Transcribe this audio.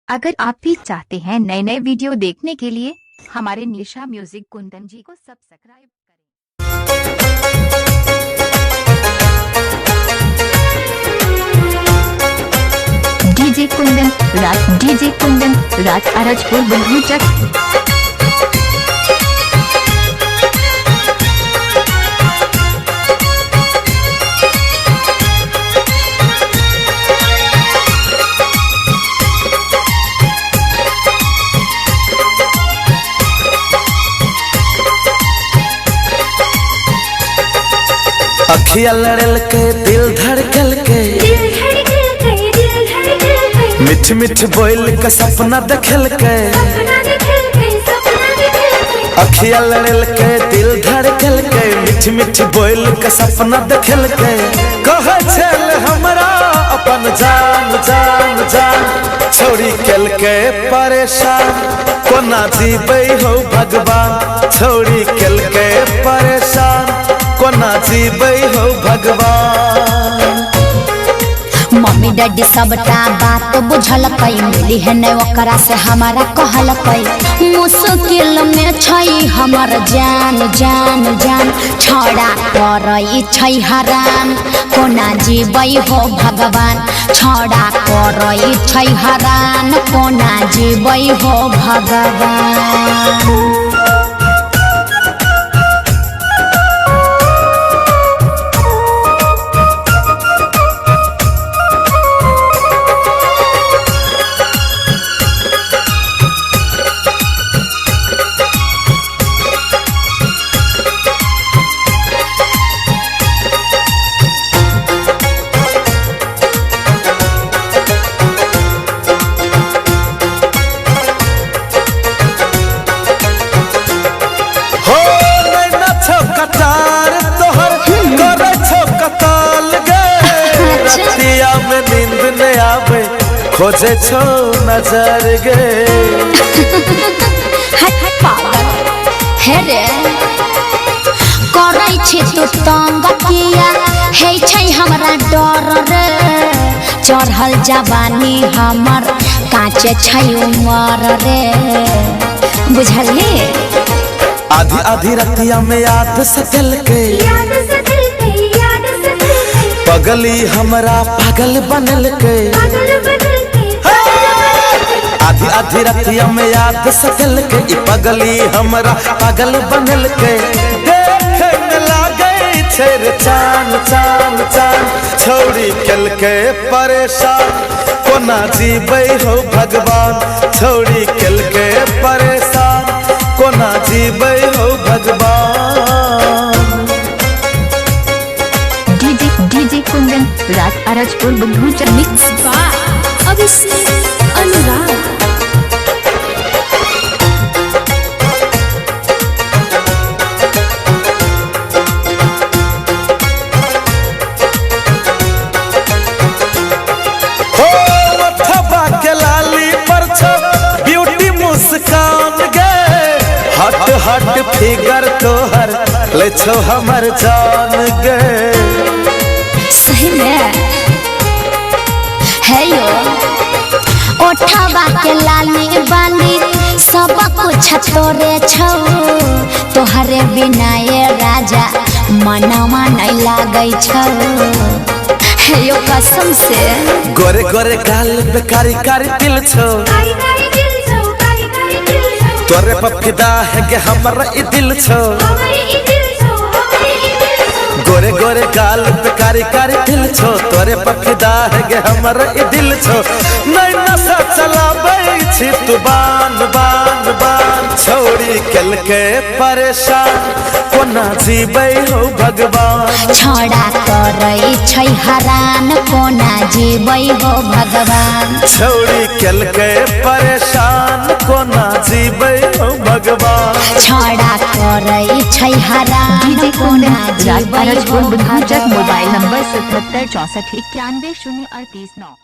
अगर आप भी चाहते हैं नए नए वीडियो देखने के लिए हमारे निशा म्यूजिक कुंदन जी को सब्सक्राइब करें। डीजे कुंदन राज अरजपुर बलूचक। अखिया लड़ल के दिल धड़कल के मिठ मिठ बोल के सपना देखल के अखिया लड़ल के दिल धड़कल के मिठ मिठ बोल के सपना देखल के कहे चल हमरा अपन जान जान जान छोड़ी कल के परेशान कोना जीबै हो भगवान छोड़ी कल के परेशान कोना जीबै हो भगवान। मम्मी डैडी सबटा बात बुझल कई मिली है न ओकरा से हमारा कहल कई मुश्किल में छई हमर जान जान जान छड़ा करई छई हरान कोना जीबै हो भगवान छड़ा करई छई हरान कोना जीबै हो भगवान। खोजे छो नजर गे पागल हे रे करै छी तू तंग किया हे छै हमरा डर रे चढ़ल जवानी हमर काचे छै उमर रे बुझली आधी आधी रतिया में याद सतल के पगली हमरा पागल बनल के आधी आधी रतिया में याद सतल के पगली हमरा पागल बनल के देखे में लागे छे चान चान चान छोड़ी कल के परेशान कोना जीबै हो भगवान छोड़ी कल के परेशान कोना जीबै हो भगवान। DJ Kundan Raj Arajpur Baluchak mix by Abhishek Anurag. Hot figure तोहर ले छो हमर जान गे सही में है यो ओठवा के लाली बाली सब कुछ तोरे छौ तोहरे बिना ये राजा मनवा नहीं लागै छौ है यो कसम से गोरे गोरे गाल पे कारी कारी तिल छौ तोरे पर फिदा है के हमरा ई दिल छौ गोरे गोरे गाल पे कारी कारी दिल छौ तोरे पर फिदा है के हमरा ई दिल छौ नहीं नशा चलाबै छी तू बान बान बान छोड़ी कल के परेशान कोना जीबै हो भगवान छड़ा करई छै हरान कोना जीबै हो भगवान छोड़ी कल के परेशान कोना जीबै हो भगवान छड़ा करई छै हरान कोना जीबै हो भगवान। Mobile number 77 64 91 038 9।